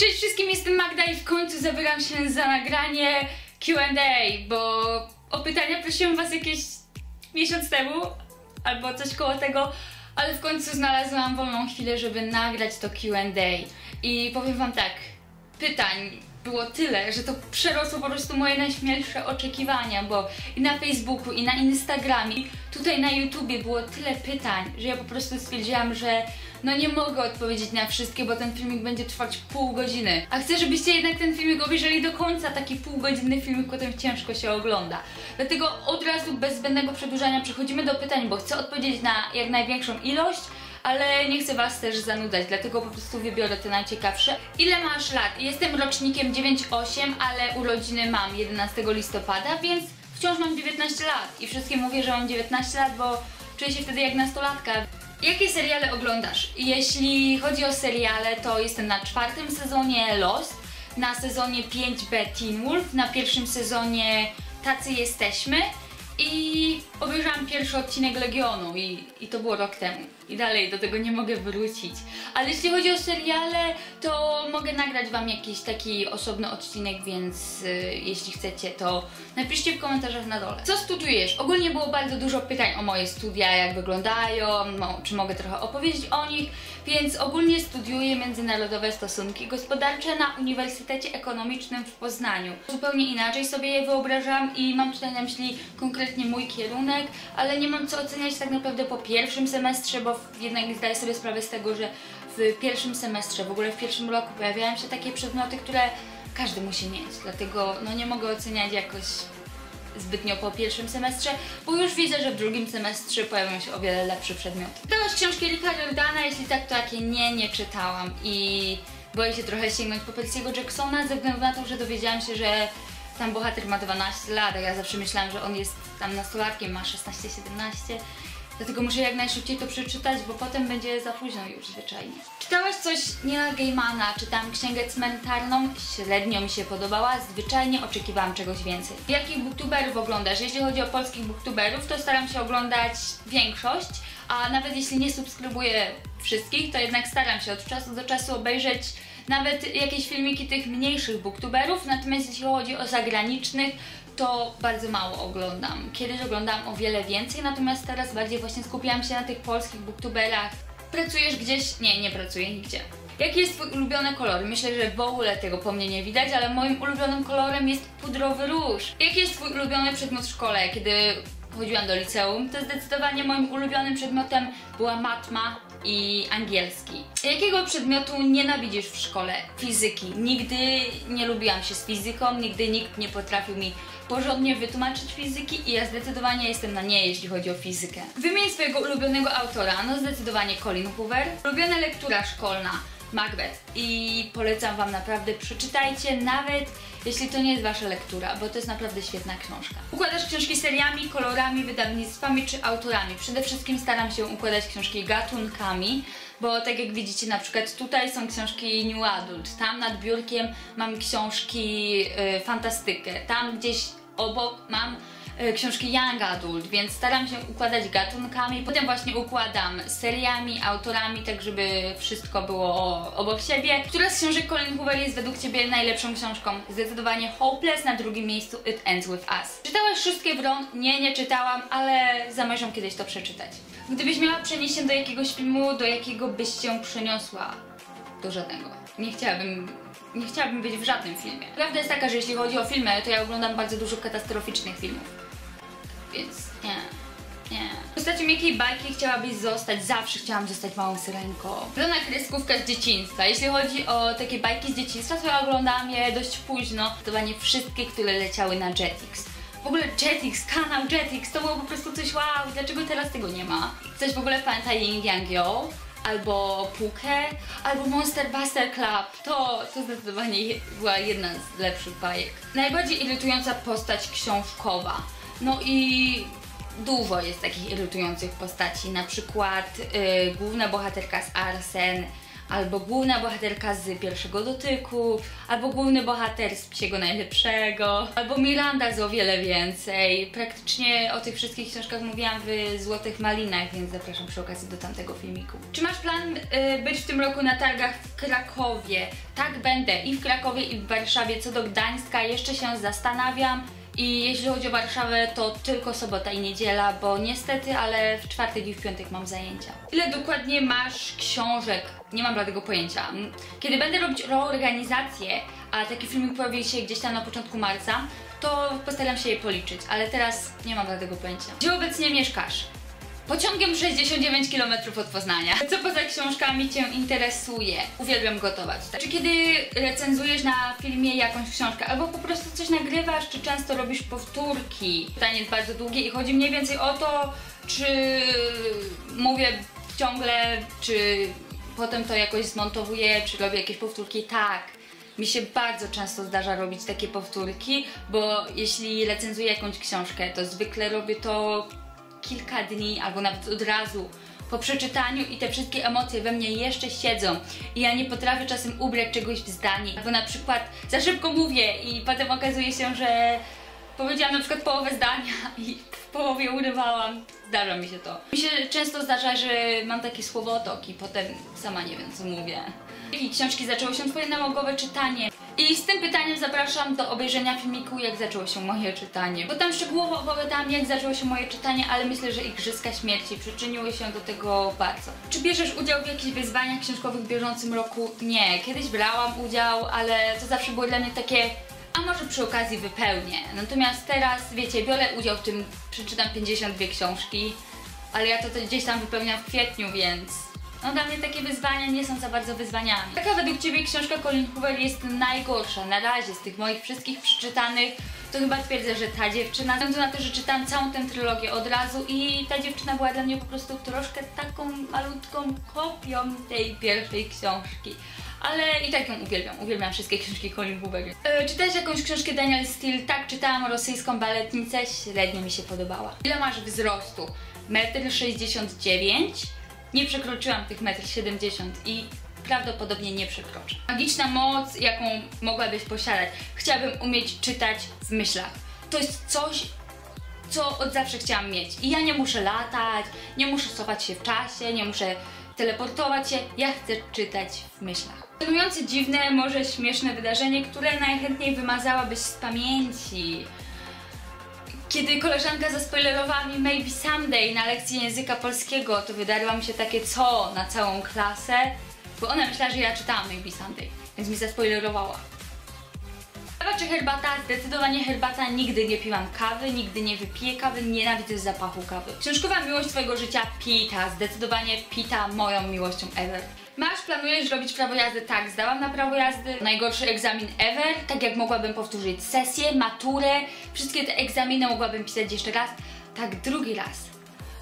Cześć wszystkim, jestem Magda i w końcu zabieram się za nagranie Q&A, bo o pytania prosiłam was jakieś miesiąc temu, albo coś koło tego, ale w końcu znalazłam wolną chwilę, żeby nagrać to Q&A. I powiem wam tak, pytań było tyle, że to przerosło po prostu moje najśmielsze oczekiwania, bo i na Facebooku, i na Instagramie, tutaj na YouTubie było tyle pytań, że ja po prostu stwierdziłam, że no nie mogę odpowiedzieć na wszystkie, bo ten filmik będzie trwać pół godziny. A chcę, żebyście jednak ten filmik obejrzeli do końca, taki półgodzinny filmik potem ciężko się ogląda. Dlatego od razu bez zbędnego przedłużania przechodzimy do pytań, bo chcę odpowiedzieć na jak największą ilość, ale nie chcę was też zanudzać, dlatego po prostu wybiorę te najciekawsze. Ile masz lat? Jestem rocznikiem 9-8, ale urodziny mam 11 listopada, więc wciąż mam 19 lat i wszystkim mówię, że mam 19 lat, bo czuję się wtedy jak nastolatka. Jakie seriale oglądasz? Jeśli chodzi o seriale, to jestem na 4. sezonie Lost, na sezonie 5B Teen Wolf, na 1. sezonie Tacy Jesteśmy i obejrzałam pierwszy odcinek Legionu i to było rok temu. I dalej do tego nie mogę wrócić. Ale jeśli chodzi o seriale, to mogę nagrać wam jakiś taki osobny odcinek, więc jeśli chcecie, to napiszcie w komentarzach na dole. Co studiujesz? Ogólnie było bardzo dużo pytań o moje studia, jak wyglądają, czy mogę trochę opowiedzieć o nich, więc ogólnie studiuję międzynarodowe stosunki gospodarcze na Uniwersytecie Ekonomicznym w Poznaniu. Zupełnie inaczej sobie je wyobrażam i mam tutaj na myśli konkretnie mój kierunek, ale nie mam co oceniać tak naprawdę po pierwszym semestrze, bo jednak zdaję sobie sprawę z tego, że w pierwszym semestrze, w ogóle w pierwszym roku pojawiają się takie przedmioty, które każdy musi mieć, dlatego no nie mogę oceniać jakoś zbytnio po pierwszym semestrze, bo już widzę, że w drugim semestrze pojawią się o wiele lepsze przedmioty. Czytałaś książki Ricka Jordana? Jeśli tak, to jakie nie czytałam i boję się trochę sięgnąć po Percy'ego Jacksona ze względu na to, że dowiedziałam się, że tam bohater ma 12 lat, a ja zawsze myślałam, że on jest tam nastolatkiem, ma 16-17. Dlatego muszę jak najszybciej to przeczytać, bo potem będzie za późno już zwyczajnie. Czytałaś coś Neila Gaimana? Czytałam Księgę Cmentarną, średnio mi się podobała, zwyczajnie oczekiwałam czegoś więcej. Jakich booktuberów oglądasz? Jeśli chodzi o polskich booktuberów, to staram się oglądać większość, a nawet jeśli nie subskrybuję wszystkich, to jednak staram się od czasu do czasu obejrzeć nawet jakieś filmiki tych mniejszych booktuberów, natomiast jeśli chodzi o zagranicznych, to bardzo mało oglądam. Kiedyś oglądałam o wiele więcej, natomiast teraz bardziej właśnie skupiałam się na tych polskich booktuberach. Pracujesz gdzieś? Nie pracuję nigdzie. Jaki jest twój ulubiony kolor? Myślę, że w ogóle tego po mnie nie widać, ale moim ulubionym kolorem jest pudrowy róż. Jaki jest twój ulubiony przedmiot w szkole? Kiedy chodziłam do liceum, to zdecydowanie moim ulubionym przedmiotem była matma i angielski. Jakiego przedmiotu nienawidzisz w szkole? Fizyki. Nigdy nie lubiłam się z fizyką, nigdy nikt nie potrafił mi porządnie wytłumaczyć fizyki i ja zdecydowanie jestem na nie, jeśli chodzi o fizykę. Wymień swojego ulubionego autora. No zdecydowanie Colin Hoover. Ulubiona lektura szkolna Macbeth i polecam wam naprawdę, przeczytajcie, nawet jeśli to nie jest wasza lektura, bo to jest naprawdę świetna książka. Układasz książki seriami, kolorami, wydawnictwami czy autorami? Przede wszystkim staram się układać książki gatunkami, bo tak jak widzicie, na przykład tutaj są książki New Adult, tam nad biurkiem mam książki fantastykę, tam gdzieś obok mam książki Young Adult, więc staram się układać gatunkami, potem właśnie układam seriami, autorami, tak żeby wszystko było obok siebie. Która z książek Colin Hoover jest według ciebie najlepszą książką? Zdecydowanie Hopeless, na drugim miejscu It Ends With Us. Czytałaś Szóstkę Wron? Nie czytałam, ale zamierzam kiedyś to przeczytać. Gdybyś miała przenieść się do jakiegoś filmu, do jakiego byś się przeniosła? Do żadnego. Nie chciałabym być w żadnym filmie. Prawda jest taka, że jeśli chodzi o filmy, to ja oglądam bardzo dużo katastroficznych filmów. Więc nie. Postacią jakiej bajki chciałabyś zostać? Zawsze chciałam zostać małą syrenką. Ulubiona kreskówka z dzieciństwa. Jeśli chodzi o takie bajki z dzieciństwa, to ja oglądałam je dość późno. Zdecydowanie wszystkie, które leciały na Jetix. W ogóle Jetix, kanał Jetix, to było po prostu coś wow, dlaczego teraz tego nie ma? Coś w ogóle pamięta Yin Yang Yo? Albo Pukę, albo Monster Buster Club. To zdecydowanie była jedna z lepszych bajek. Najbardziej irytująca postać książkowa. No i dużo jest takich irytujących postaci, na przykład główna bohaterka z Arsen, albo główna bohaterka z Pierwszego dotyku, albo główny bohater z Psiego najlepszego, albo Miranda z O wiele więcej. Praktycznie o tych wszystkich książkach mówiłam w Złotych Malinach, więc zapraszam przy okazji do tamtego filmiku. Czy masz plan być w tym roku na targach w Krakowie? Tak, będę i w Krakowie, i w Warszawie. Co do Gdańska jeszcze się zastanawiam. I jeśli chodzi o Warszawę, to tylko sobota i niedziela, bo niestety, ale w czwartek i w piątek mam zajęcia. Ile dokładnie masz książek? Nie mam żadnego pojęcia. Kiedy będę robić reorganizację, a taki filmik pojawi się gdzieś tam na początku marca, to postaram się je policzyć, ale teraz nie mam żadnego pojęcia. Gdzie obecnie mieszkasz? Pociągiem 69 km od Poznania. Co poza książkami Cię interesuje? Uwielbiam gotować. Czy kiedy recenzujesz na filmie jakąś książkę, albo po prostu coś nagrywasz, czy często robisz powtórki? Pytanie jest bardzo długie i chodzi mniej więcej o to, czy mówię ciągle, czy potem to jakoś zmontowuję, czy robię jakieś powtórki. Tak. Mi się bardzo często zdarza robić takie powtórki, bo jeśli recenzuję jakąś książkę, to zwykle robię to kilka dni, albo nawet od razu po przeczytaniu i te wszystkie emocje we mnie jeszcze siedzą i ja nie potrafię czasem ubrać czegoś w zdanie, albo na przykład za szybko mówię i potem okazuje się, że powiedziałam na przykład połowę zdania i w połowie urywałam. Zdarza mi się to. Mi się często zdarza, że mam taki słowotok i potem sama nie wiem, co mówię. Jakie książki zaczęło się Twoje nałogowe czytanie? I z tym pytaniem zapraszam do obejrzenia filmiku, jak zaczęło się moje czytanie. Bo tam szczegółowo opowiadałam, jak zaczęło się moje czytanie, ale myślę, że Igrzyska Śmierci przyczyniły się do tego bardzo. Czy bierzesz udział w jakichś wyzwaniach książkowych w bieżącym roku? Nie. Kiedyś brałam udział, ale to zawsze było dla mnie takie, a może przy okazji wypełnię. Natomiast teraz, wiecie, biorę udział w tym, przeczytam 52 książki, ale ja to gdzieś tam wypełniam w kwietniu, więc no dla mnie takie wyzwania nie są za bardzo wyzwaniami. Jaka według Ciebie książka Colleen Hoover jest najgorsza na razie z tych moich wszystkich przeczytanych? To chyba twierdzę, że Ta dziewczyna. Ze względu na to, że czytam całą tę trylogię od razu i Ta dziewczyna była dla mnie po prostu troszkę taką malutką kopią tej pierwszej książki. Ale i tak ją uwielbiam. Uwielbiam wszystkie książki Colleen Hoover. Czytałeś jakąś książkę Danielle Steel? Tak, czytałam Rosyjską baletnicę. Średnio mi się podobała. Ile masz wzrostu? 1,69 m. Nie przekroczyłam tych 1,70 m i prawdopodobnie nie przekroczę. Magiczna moc, jaką mogłabyś posiadać? Chciałabym umieć czytać w myślach. To jest coś, co od zawsze chciałam mieć. I ja nie muszę latać, nie muszę cofać się w czasie, nie muszę teleportować się. Ja chcę czytać w myślach. Żenujące, dziwne, może śmieszne wydarzenie, które najchętniej wymazałabyś z pamięci. Kiedy koleżanka zaspoilerowała mi Maybe Someday na lekcji języka polskiego, to wydarło mi się takie co na całą klasę, bo ona myślała, że ja czytałam Maybe Someday, więc mi zaspoilerowała. Kawa czy herbata? Zdecydowanie herbata. Nigdy nie piłam kawy, nigdy nie wypiję kawy, nienawidzę zapachu kawy. Książkowa miłość Twojego życia? Pita. Zdecydowanie Pita moją miłością ever. Planujesz robić prawo jazdy? Tak, zdałam na prawo jazdy. Najgorszy egzamin ever. Tak jak mogłabym powtórzyć sesję, maturę, wszystkie te egzaminy mogłabym pisać jeszcze raz. Tak, drugi raz.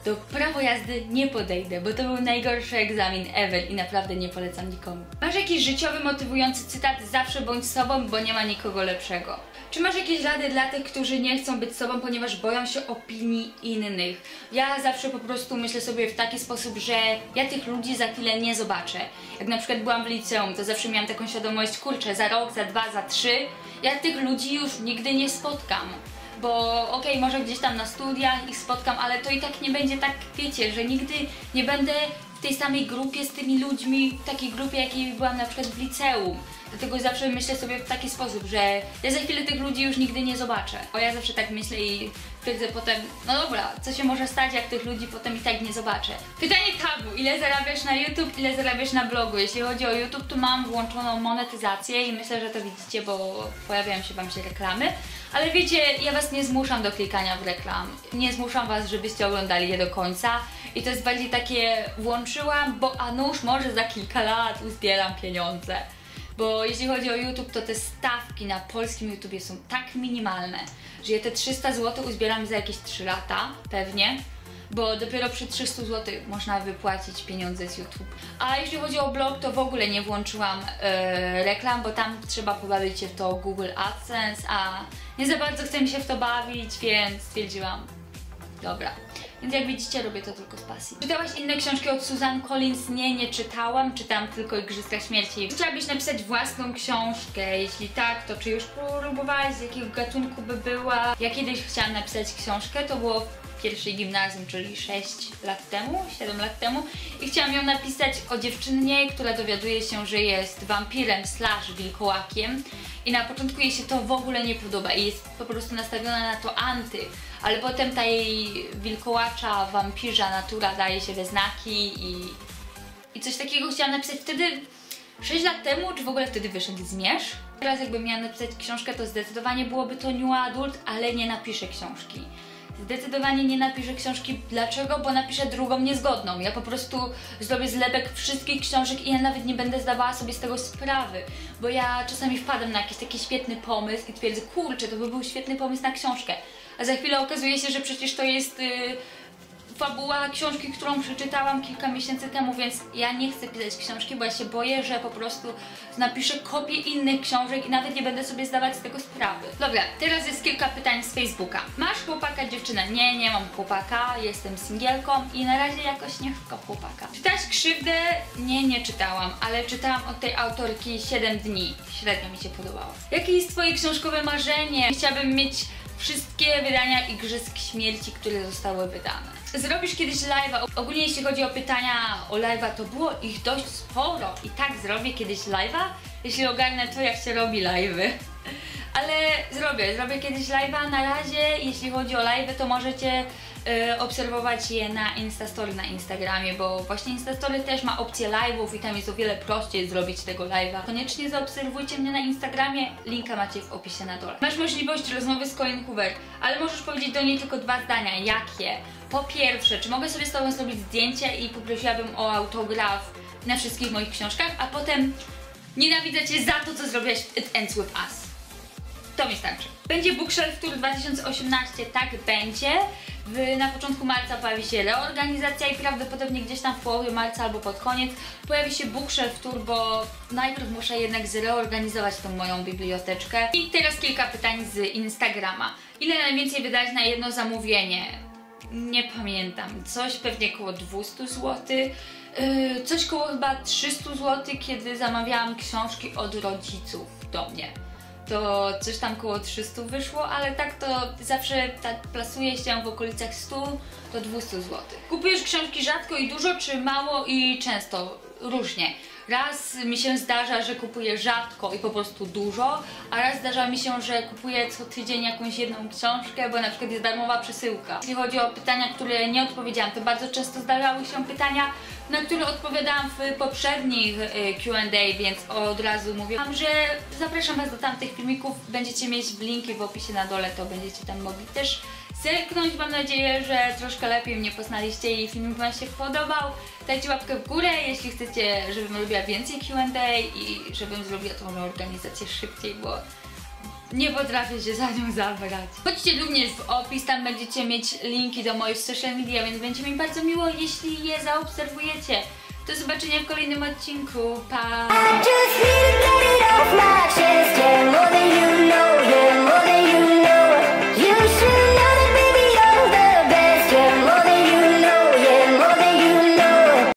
Do prawo jazdy nie podejdę, bo to był najgorszy egzamin ever i naprawdę nie polecam nikomu. Masz jakiś życiowy, motywujący cytat? Zawsze bądź sobą, bo nie ma nikogo lepszego. Czy masz jakieś rady dla tych, którzy nie chcą być sobą, ponieważ boją się opinii innych? Ja zawsze po prostu myślę sobie w taki sposób, że ja tych ludzi za chwilę nie zobaczę. Jak na przykład byłam w liceum, to zawsze miałam taką świadomość, kurczę, za rok, za 2, za 3, ja tych ludzi już nigdy nie spotkam. Bo okej, może gdzieś tam na studiach ich spotkam, ale to i tak nie będzie tak, wiecie, że nigdy nie będę w tej samej grupie z tymi ludźmi, w takiej grupie, jakiej byłam na przykład w liceum. Dlatego zawsze myślę sobie w taki sposób, że ja za chwilę tych ludzi już nigdy nie zobaczę. Bo ja zawsze tak myślę i twierdzę potem, no dobra, co się może stać, jak tych ludzi potem i tak nie zobaczę. Pytanie tabu, ile zarabiasz na YouTube, ile zarabiasz na blogu? Jeśli chodzi o YouTube, to mam włączoną monetyzację i myślę, że to widzicie, bo pojawiają się Wam reklamy. Ale wiecie, ja Was nie zmuszam do klikania w reklam. Nie zmuszam Was, żebyście oglądali je do końca. I to jest bardziej takie, włączyłam, bo a nuż może za kilka lat uzbieram pieniądze. Bo jeśli chodzi o YouTube, to te stawki na polskim YouTubie są tak minimalne, że ja te 300 zł uzbieram za jakieś 3 lata, pewnie. Bo dopiero przy 300 zł można wypłacić pieniądze z YouTube. A jeśli chodzi o blog, to w ogóle nie włączyłam reklam, bo tam trzeba pobawić się w to Google AdSense, a nie za bardzo chce mi się w to bawić, więc stwierdziłam, dobra, Więc jak widzicie, robię to tylko z pasji. Czytałaś inne książki od Suzanne Collins? Nie czytałam. Czytałam tylko Igrzyska Śmierci. Chciałabyś napisać własną książkę? Jeśli tak, to czy już próbowałaś? Z jakiego gatunku by była? Ja kiedyś chciałam napisać książkę, to było w pierwszej gimnazjum, czyli 7 lat temu. I chciałam ją napisać o dziewczynie, która dowiaduje się, że jest wampirem / wilkołakiem. I na początku jej się to w ogóle nie podoba i jest po prostu nastawiona na to anty. Ale potem ta jej wilkołacza, wampirza natura daje się we znaki i coś takiego chciałam napisać wtedy 6 lat temu, czy w ogóle wtedy wyszedł Zmierzch. Teraz jakbym miała napisać książkę, to zdecydowanie byłoby to new adult, ale nie napiszę książki. Zdecydowanie nie napiszę książki. Dlaczego? Bo napiszę drugą niezgodną. Ja po prostu zrobię zlepek wszystkich książek i ja nawet nie będę zdawała sobie z tego sprawy. Bo ja czasami wpadam na jakiś taki świetny pomysł i twierdzę, kurczę, to by był świetny pomysł na książkę. A za chwilę okazuje się, że przecież to jest fabuła książki, którą przeczytałam kilka miesięcy temu, więc ja nie chcę pisać książki, bo ja się boję, że po prostu napiszę kopię innych książek i nawet nie będę sobie zdawać z tego sprawy. Dobra, teraz jest kilka pytań z Facebooka. Masz chłopaka, dziewczynę? Nie mam chłopaka, jestem singielką i na razie jakoś nie szukam chłopaka. Czytałaś Krzywdę? Nie czytałam, ale czytałam od tej autorki 7 dni. Średnio mi się podobało. Jakie jest twoje książkowe marzenie? Chciałabym mieć wszystkie wydania Igrzysk Śmierci, które zostały wydane. Zrobisz kiedyś live'a? Ogólnie jeśli chodzi o pytania o live'a, to było ich dość sporo i tak zrobię kiedyś live'a, jeśli ogarnę to, jak się robi live'y. Ale zrobię kiedyś live'a. Na razie, jeśli chodzi o live'y, to możecie obserwować je na Instastory na Instagramie, bo właśnie Instastory też ma opcję live'ów i tam jest o wiele prościej zrobić tego live'a. Koniecznie zaobserwujcie mnie na Instagramie, linka macie w opisie na dole. Masz możliwość rozmowy z Colleen Hoover, ale możesz powiedzieć do niej tylko 2 zdania. Jakie? Po pierwsze, czy mogę sobie z tobą zrobić zdjęcie i poprosiłabym o autograf na wszystkich moich książkach, a potem nienawidzę cię za to, co zrobiłaś w It Ends With Us. To mi starczy. Będzie Bookshelf Tour 2018, tak będzie. Na początku marca pojawi się reorganizacja i prawdopodobnie gdzieś tam w połowie marca albo pod koniec pojawi się Bookshelf Tour, bo najpierw muszę jednak zreorganizować tą moją biblioteczkę. I teraz kilka pytań z Instagrama. Ile najwięcej wydać na jedno zamówienie? Nie pamiętam. Coś pewnie koło 200 zł. Coś koło chyba 300 zł, kiedy zamawiałam książki od rodziców do mnie. To coś tam koło 300 wyszło, ale tak to zawsze tak plasuje się w okolicach 100 do 200 zł. Kupujesz książki rzadko i dużo, czy mało i często? Różnie. Raz mi się zdarza, że kupuję rzadko i po prostu dużo, a raz zdarza mi się, że kupuję co tydzień jakąś jedną książkę, bo na przykład jest darmowa przesyłka. Jeśli chodzi o pytania, które nie odpowiedziałam, to bardzo często zdarzały się pytania, na które odpowiadałam w poprzednich Q&A, więc od razu mówiłam, że zapraszam was do tamtych filmików, będziecie mieć linki w opisie na dole, to będziecie tam mogli też zerknąć. Mam nadzieję, że troszkę lepiej mnie poznaliście i filmik wam się podobał. Dajcie łapkę w górę, jeśli chcecie, żebym robiła więcej Q&A i żebym zrobiła tą organizację szybciej, bo nie potrafię się za nią zabrać. Chodźcie również w opis, tam będziecie mieć linki do moich social media, więc będzie mi bardzo miło, jeśli je zaobserwujecie. Do zobaczenia w kolejnym odcinku. Pa!